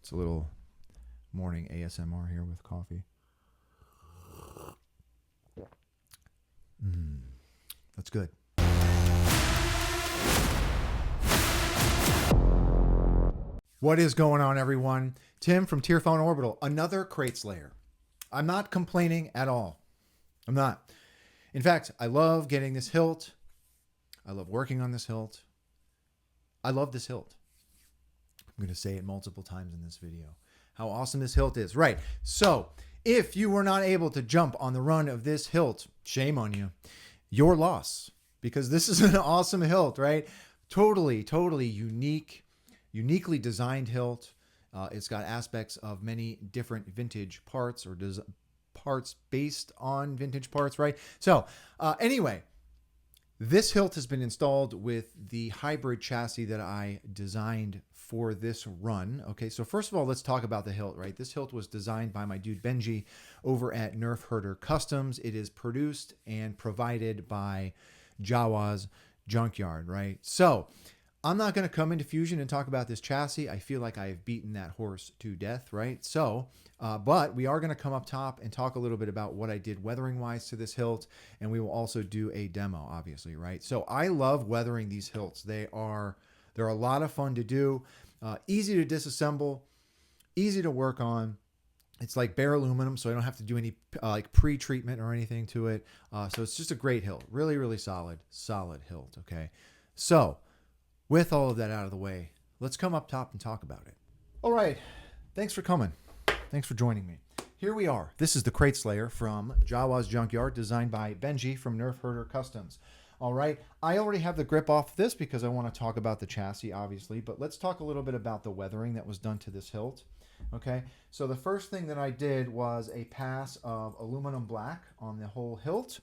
It's a little morning ASMR here with coffee. That's good. What is going on, everyone? Tim from Tierfon Orbital, another Krayt Slayer. I'm not complaining at all. I'm not. In fact, I love getting this hilt. I love working on this hilt. I love this hilt. I'm going to say it multiple times in this video. How awesome this hilt is. Right. So, if you were not able to jump on the run of this hilt, shame on you. Your loss. Because this is an awesome hilt, right? Totally uniquely designed hilt. It's got aspects of many different vintage parts or parts based on vintage parts, right? So, anyway, this hilt has been installed with the hybrid chassis that I designed for this run. Okay, so first of all, let's talk about the hilt, right? This hilt was designed by my dude Benji over at Nerfherder Customs. It is produced and provided by Jawas Junkyard, right? So I'm not going to come into Fusion and talk about this chassis. I feel like I've beaten that horse to death, right? So, but we are going to come up top and talk a little bit about what I did weathering-wise to this hilt, and we will also do a demo, obviously, right? So I love weathering these hilts. They're a lot of fun to do, easy to disassemble, easy to work on. It's like bare aluminum, so I don't have to do any like pre-treatment or anything to it. So it's just a great hilt, really solid hilt. Okay, so with all of that out of the way, let's come up top and talk about it. All right, thanks for coming. Thanks for joining me. Here we are. This is the Krayt Slayer from Jawas Junkyard, designed by Benji from Nerfherder Customs. All right, I already have the grip off this because I want to talk about the chassis, obviously, but let's talk a little bit about the weathering that was done to this hilt. Okay, so the first thing that I did was a pass of aluminum black on the whole hilt.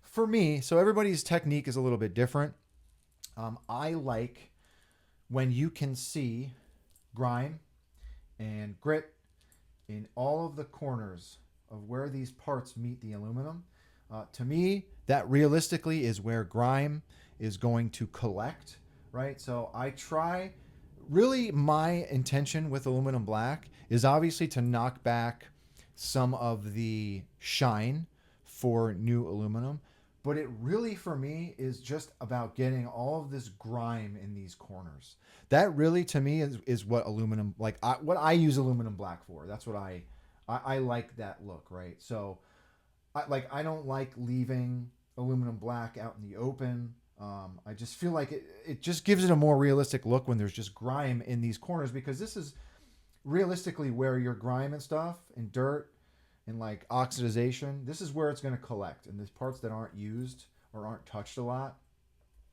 For me, so everybody's technique is a little bit different. I like when you can see grime and grit in all of the corners of where these parts meet the aluminum. To me, that realistically is where grime is going to collect, right? So I try, really my intention with aluminum black is obviously to knock back some of the shine for new aluminum. But it really, for me, is just about getting all of this grime in these corners. That really, to me, is what aluminum, like what I use aluminum black for. That's what I like that look, right? So, I don't like leaving aluminum black out in the open. I just feel like it just gives it a more realistic look when there's just grime in these corners, because this is realistically where your grime and stuff and dirt and like oxidization, this is where it's going to collect, and these parts that aren't used or aren't touched a lot.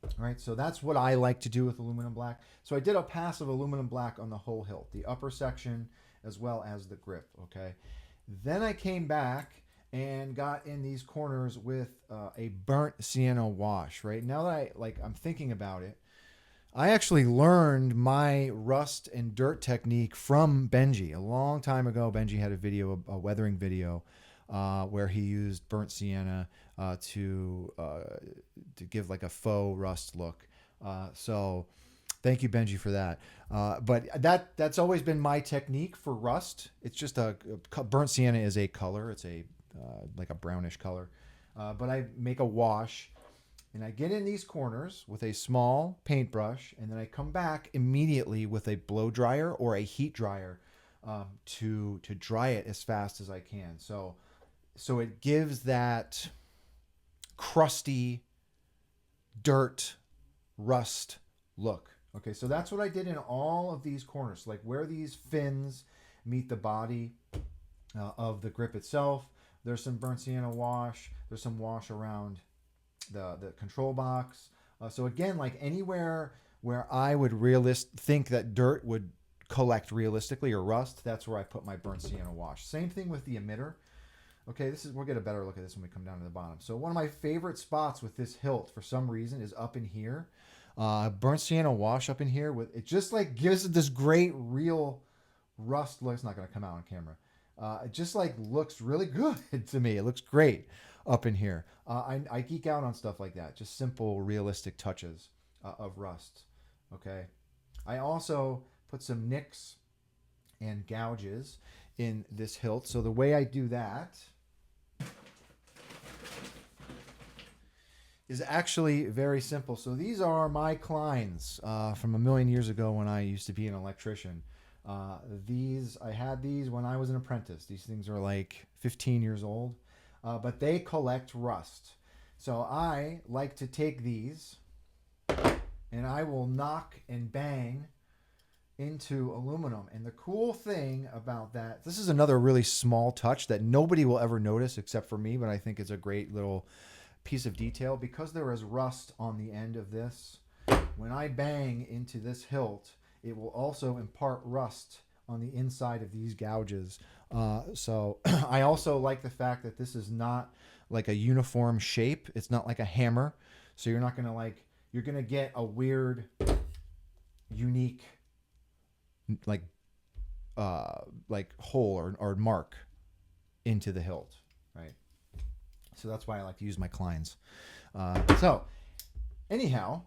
All right, so that's what I like to do with aluminum black. So I did a pass of aluminum black on the whole hilt, the upper section as well as the grip. Okay, then I came back and got in these corners with a burnt sienna wash. Right now that I'm thinking about it, I actually learned my rust and dirt technique from Benji. A long time ago, Benji had a weathering video, where he used burnt sienna to give like a faux rust look. So thank you, Benji, for that. But that's always been my technique for rust. It's just burnt sienna is a color. It's like a brownish color. But I make a wash. And I get in these corners with a small paintbrush, and then I come back immediately with a blow dryer or a heat dryer to dry it as fast as I can. So it gives that crusty dirt rust look. Okay, so that's what I did in all of these corners, like where these fins meet the body of the grip itself. There's some burnt sienna wash. There's some wash around the control box. So again, like anywhere where I would think that dirt would collect realistically or rust, that's where I put my burnt sienna wash. Same thing with the emitter. Okay, we'll get a better look at this when we come down to the bottom. So one of my favorite spots with this hilt for some reason is up in here. Burnt sienna wash up in here, with it just like gives it this great real rust look. It's not going to come out on camera. It just like looks really good to me. It looks great up in here. I geek out on stuff like that. Just simple, realistic touches of rust. Okay. I also put some nicks and gouges in this hilt. So the way I do that is actually very simple. So these are my Kleins from a million years ago when I used to be an electrician. I had these when I was an apprentice. These things are like 15 years old, but they collect rust. So I like to take these and I will knock and bang into aluminum. And the cool thing about that, this is another really small touch that nobody will ever notice except for me, but I think it's a great little piece of detail. Because there is rust on the end of this, when I bang into this hilt, it will also impart rust on the inside of these gouges. So I also like the fact that this is not like a uniform shape. It's not like a hammer. So you're not going to you're going to get a weird, unique, like hole or mark into the hilt, right? So that's why I like to use my Kleins. So anyhow,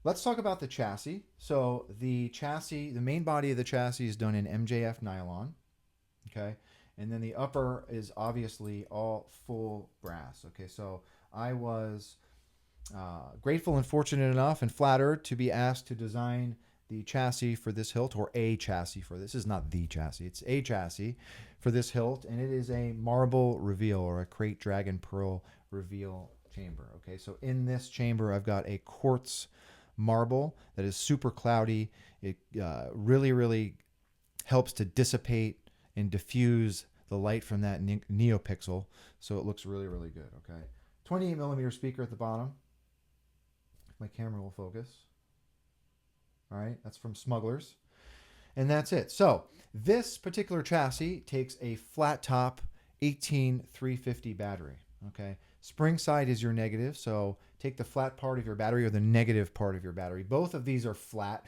let's talk about the chassis. So the chassis, the main body of the chassis is done in MJF nylon, okay? And then the upper is obviously all full brass, okay? So I was grateful and fortunate enough and flattered to be asked to design the chassis for this hilt, or a chassis for this. Is not the chassis, it's a chassis for this hilt, and it is a marble reveal, or a Krayt dragon pearl reveal chamber. Okay, so in this chamber I've got a quartz marble that is super cloudy. It really helps to dissipate and diffuse the light from that neopixel, so it looks really good. Okay, 28mm speaker at the bottom. My camera will focus. All right, that's from Smugglers. And that's it. So this particular chassis takes a flat top 18350 battery. Okay, spring side is your negative, so take the flat part of your battery or the negative part of your battery. Both of these are flat.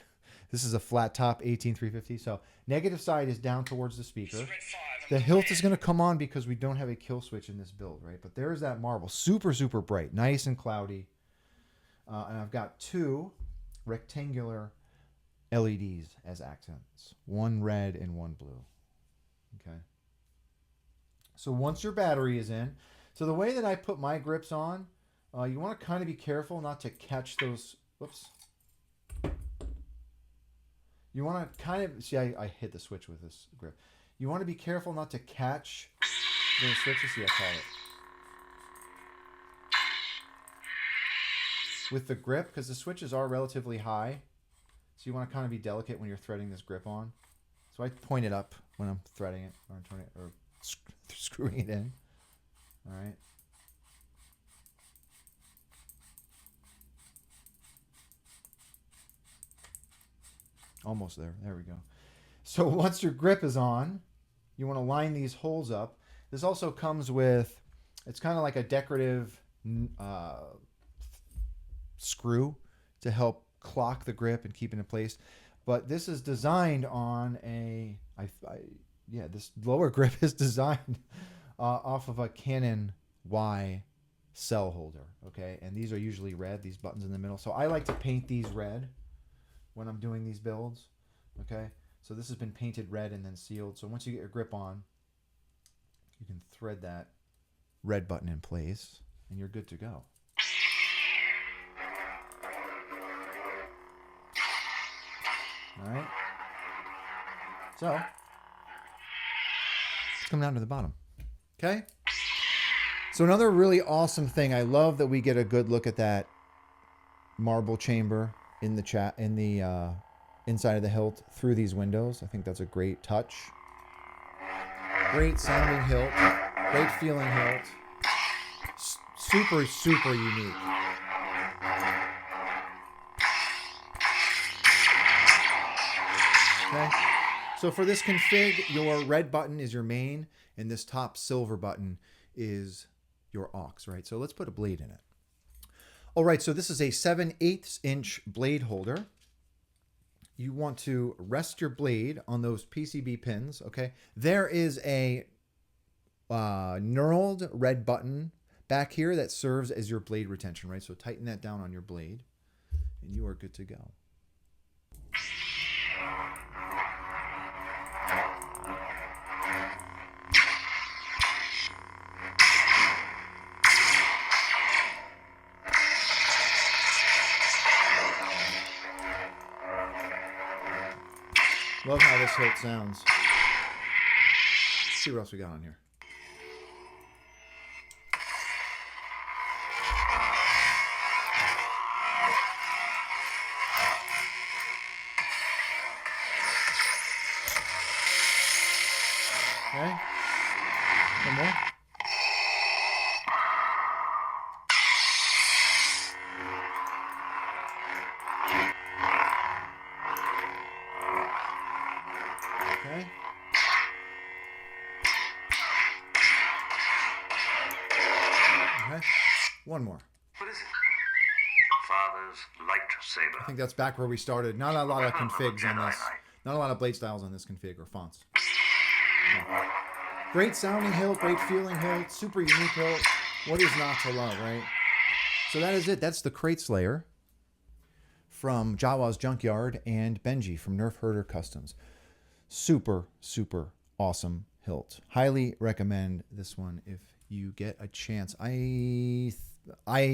This is a flat top 18350. So negative side is down towards the speaker. The hilt is going to come on because we don't have a kill switch in this build, right? But there's that marble, super bright, nice and cloudy. And I've got two rectangular LEDs as accents, one red and one blue. Okay. So once your battery is in, so the way that I put my grips on, you want to kind of be careful not to catch those. Whoops. You want to kind of see. I hit the switch with this grip. You want to be careful not to catch those switches. See, I call it with the grip, because the switches are relatively high. So you want to kind of be delicate when you're threading this grip on. So I point it up when I'm threading it or turning it or screwing it in. All right. Almost there. There we go. So once your grip is on, you want to line these holes up. This also comes with, it's kind of like a decorative screw to help clock the grip and keep it in place. But this is designed on a, this lower grip is designed off of a Canon Y cell holder. Okay, and these are usually red, these buttons in the middle. So I like to paint these red when I'm doing these builds. Okay, so this has been painted red and then sealed. So once you get your grip on, you can thread that red button in place and you're good to go. All right. So let's come down to the bottom. Okay. So another really awesome thing, I love that we get a good look at that marble chamber in the inside of the hilt through these windows. I think that's a great touch. Great sounding hilt. Great feeling hilt. Super unique. Okay. So for this config, your red button is your main, and this top silver button is your aux, right? So let's put a blade in it. All right, so this is a 7/8 inch blade holder. You want to rest your blade on those PCB pins, okay? There is a knurled red button back here that serves as your blade retention, right? So tighten that down on your blade, and you are good to go. Love how this hilt sounds. Let's see what else we got on here. Okay. One more. Okay. Okay. One more. What is it? Father's lightsaber. I think that's back where we started. Not a lot of configs on this. Not a lot of blade styles on this config or fonts. Yeah. Great sounding hilt, great feeling hilt, super unique hilt. What is not to love, right? So that is it. That's the Krayt Slayer from Jawas Junkyard and Benji from Nerfherder Customs. Super, super awesome hilt. Highly recommend this one if you get a chance. I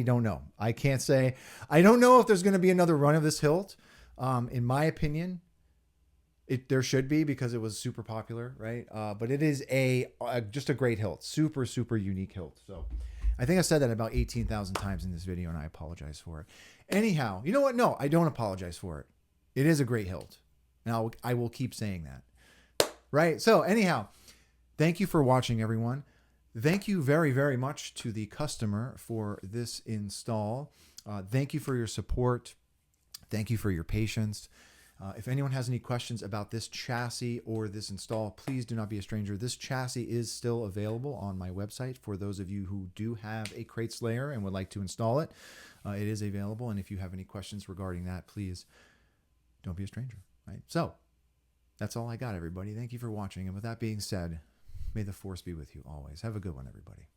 don't know. I can't say. I don't know if there's going to be another run of this hilt. In my opinion, there should be because it was super popular, right? But it is just a great hilt. Super, super unique hilt. So I think I said that about 18,000 times in this video, and I apologize for it. Anyhow, you know what? No, I don't apologize for it. It is a great hilt. And I will keep saying that. Right? So anyhow, thank you for watching, everyone. Thank you very, very much to the customer for this install. Thank you for your support. Thank you for your patience. If anyone has any questions about this chassis or this install, please do not be a stranger. This chassis is still available on my website for those of you who do have a Krayt Slayer and would like to install it. It is available, and if you have any questions regarding that, please don't be a stranger. Right? So that's all I got, everybody. Thank you for watching, and with that being said, may the force be with you always. Have a good one, everybody.